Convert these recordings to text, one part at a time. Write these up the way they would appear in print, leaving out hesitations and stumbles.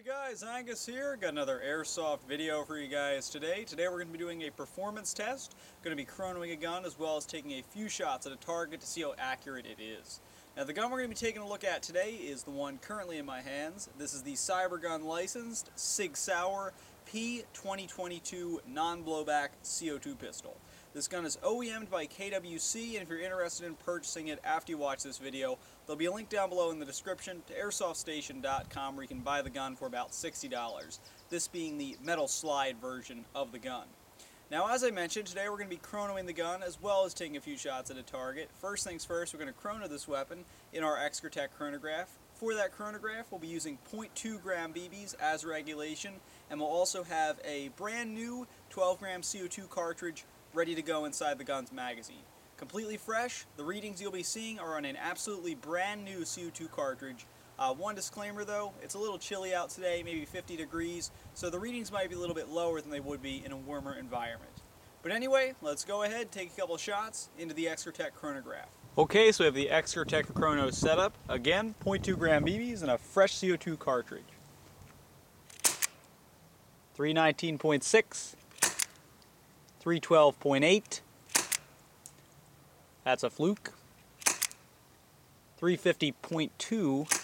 Hey guys, Angus here. Got another Airsoft video for you guys today. Today we're going to be doing a performance test. Going to be chronoing a gun as well as taking a few shots at a target to see how accurate it is. Now the gun we're going to be taking a look at today is the one currently in my hands. This is the CyberGun licensed Sig Sauer SP2022 non-blowback CO2 pistol. This gun is OEM'd by KWC, and if you're interested in purchasing it after you watch this video, there'll be a link down below in the description to airsoftStation.com where you can buy the gun for about $60, this being the metal slide version of the gun. Now, as I mentioned, today we're going to be chronoing the gun as well as taking a few shots at a target. First things first, we're going to chrono this weapon in our Extratech chronograph. For that chronograph, we'll be using 0.2 gram BBs as regulation, and we'll also have a brand new 12 gram CO2 cartridge ready to go inside the gun's magazine. Completely fresh, the readings you'll be seeing are on an absolutely brand new CO2 cartridge. One disclaimer though, it's a little chilly out today, maybe 50 degrees, so the readings might be a little bit lower than they would be in a warmer environment. But anyway, let's go ahead, take a couple shots into the Extratech chronograph. Okay, so we have the Extratech Chrono set up. Again, 0.2 gram BBs and a fresh CO2 cartridge. 319.6. 312.8. That's a fluke. 350.2.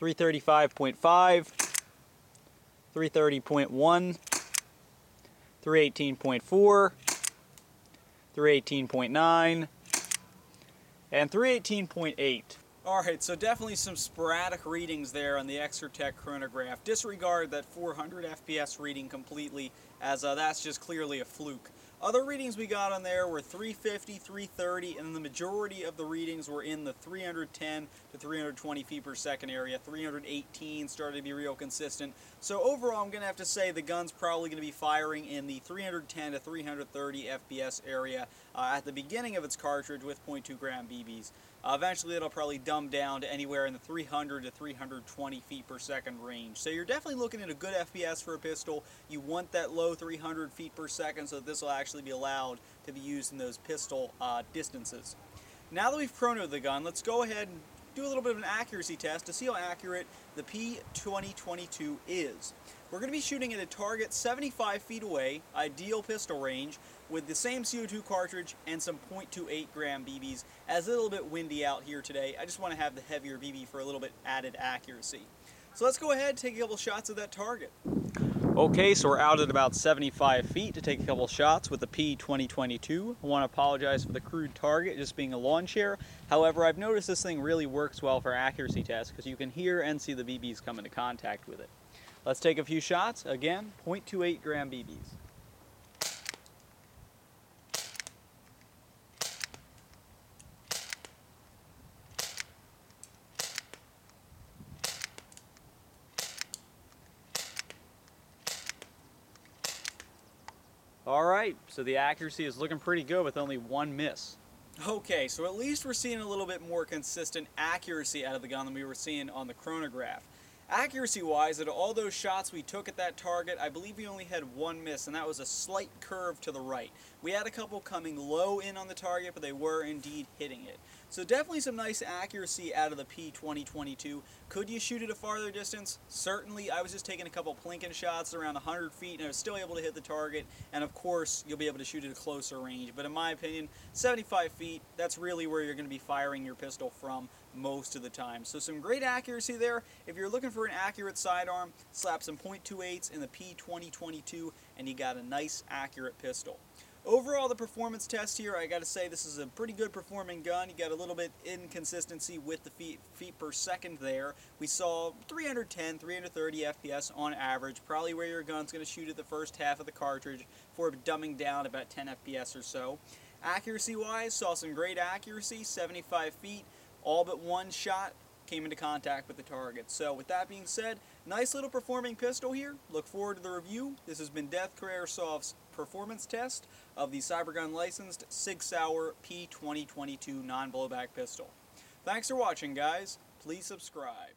335.5. 330.1. 318.4. 318.9. and 318.8. Alright, so definitely some sporadic readings there on the Extratech chronograph. Disregard that 400 FPS reading completely, as that's just clearly a fluke. Other readings we got on there were 350, 330, and the majority of the readings were in the 310 to 320 feet per second area. 318 started to be real consistent. So overall, I'm going to have to say the gun's probably going to be firing in the 310 to 330 FPS area at the beginning of its cartridge with 0.2 gram BBs. Eventually, it'll probably dumb down to anywhere in the 300 to 320 feet per second range. So you're definitely looking at a good FPS for a pistol. You want that low 300 feet per second so that this will actually be allowed to be used in those pistol distances. Now that we've chronoed the gun, let's go ahead and do a little bit of an accuracy test to see how accurate the P2022 is. We're going to be shooting at a target 75 feet away, ideal pistol range, with the same CO2 cartridge and some 0.28 gram BBs, as it's a little bit windy out here today. I just want to have the heavier BB for a little bit added accuracy. So let's go ahead and take a couple shots of that target. Okay, so we're out at about 75 feet to take a couple shots with the P2022. I want to apologize for the crude target just being a lawn chair. However, I've noticed this thing really works well for accuracy tests because you can hear and see the BBs come into contact with it. Let's take a few shots. Again, 0.28 gram BBs. Alright, so the accuracy is looking pretty good with only one miss. Okay, so at least we're seeing a little bit more consistent accuracy out of the gun than we were seeing on the chronograph. Accuracy-wise, out of all those shots we took at that target, I believe we only had one miss, and that was a slight curve to the right. We had a couple coming low in on the target, but they were indeed hitting it. So definitely some nice accuracy out of the P2022. Could you shoot at a farther distance? Certainly. I was just taking a couple plinking shots around 100 feet, and I was still able to hit the target, and of course, you'll be able to shoot at a closer range. But in my opinion, 75 feet, that's really where you're going to be firing your pistol from most of the time. So some great accuracy there. If you're looking for an accurate sidearm, slap some .28s in the P2022 and you got a nice accurate pistol. Overall, the performance test here, I gotta say this is a pretty good performing gun. You got a little bit inconsistency with the feet per second there. We saw 310, 330 FPS on average, probably where your gun's gonna shoot at the first half of the cartridge before dumbing down about 10 FPS or so. Accuracy wise, saw some great accuracy, 75 feet, all but one shot came into contact with the target. So with that being said, nice little performing pistol here. Look forward to the review. This has been Death Airsoft's performance test of the CyberGun licensed Sig Sauer P2022 non-blowback pistol. Thanks for watching, guys. Please subscribe.